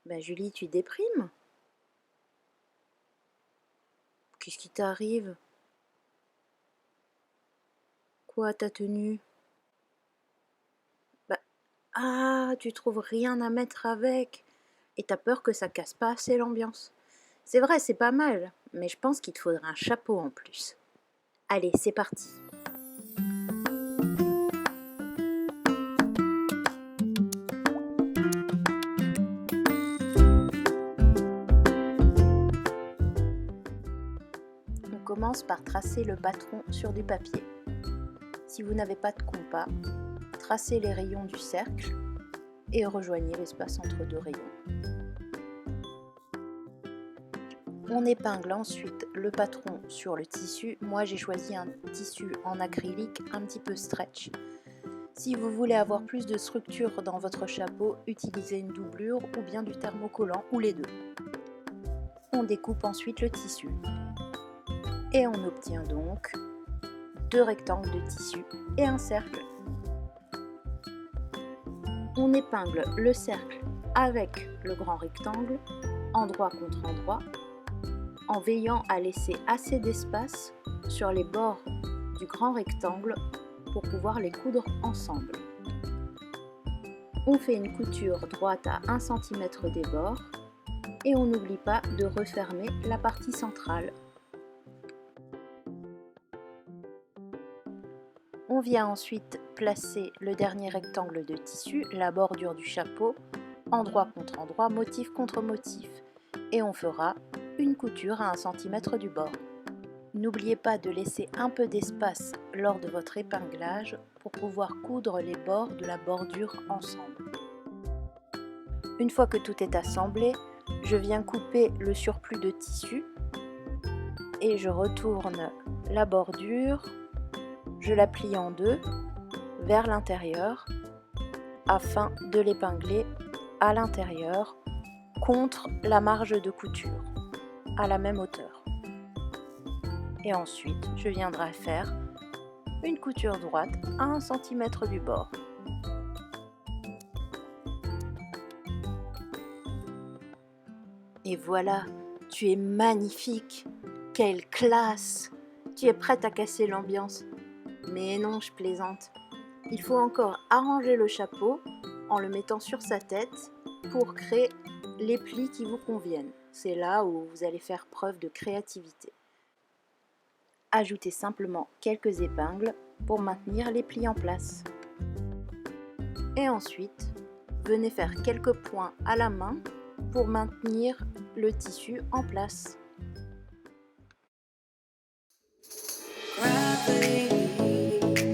Ben Julie, tu déprimes? Qu'est-ce qui t'arrive? Quoi, ta tenue? Bah, ah, tu trouves rien à mettre avec et t'as peur que ça casse pas assez l'ambiance. C'est vrai, c'est pas mal, mais je pense qu'il te faudrait un chapeau en plus. Allez, c'est parti. On commence par tracer le patron sur du papier. Si vous n'avez pas de compas, tracez les rayons du cercle et rejoignez l'espace entre deux rayons. On épingle ensuite le patron sur le tissu. Moi, j'ai choisi un tissu en acrylique un petit peu stretch. Si vous voulez avoir plus de structure dans votre chapeau, utilisez une doublure ou bien du thermocollant ou les deux. On découpe ensuite le tissu. Et on obtient donc deux rectangles de tissu et un cercle. On épingle le cercle avec le grand rectangle, endroit contre endroit, en veillant à laisser assez d'espace sur les bords du grand rectangle pour pouvoir les coudre ensemble. On fait une couture droite à 1 cm des bords et on n'oublie pas de refermer la partie centrale. On vient ensuite placer le dernier rectangle de tissu, la bordure du chapeau, endroit contre endroit, motif contre motif, et on fera une couture à 1 cm du bord. N'oubliez pas de laisser un peu d'espace lors de votre épinglage pour pouvoir coudre les bords de la bordure ensemble. Une fois que tout est assemblé, je viens couper le surplus de tissu et je retourne la bordure, je la plie en deux vers l'intérieur afin de l'épingler à l'intérieur contre la marge de couture à la même hauteur. Et ensuite, je viendrai faire une couture droite à 1 cm du bord. Et voilà, tu es magnifique! Quelle classe! Tu es prête à casser l'ambiance. Mais non, je plaisante. Il faut encore arranger le chapeau en le mettant sur sa tête pour créer les plis qui vous conviennent. C'est là où vous allez faire preuve de créativité. Ajoutez simplement quelques épingles pour maintenir les plis en place. Et ensuite, venez faire quelques points à la main pour maintenir le tissu en place.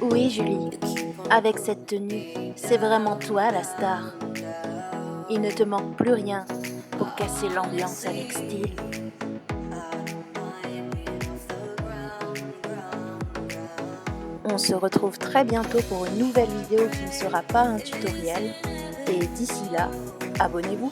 Oui Julie, avec cette tenue, c'est vraiment toi la star. Il ne te manque plus rien pour casser l'ambiance avec style. On se retrouve très bientôt pour une nouvelle vidéo qui ne sera pas un tutoriel. Et d'ici là, abonnez-vous.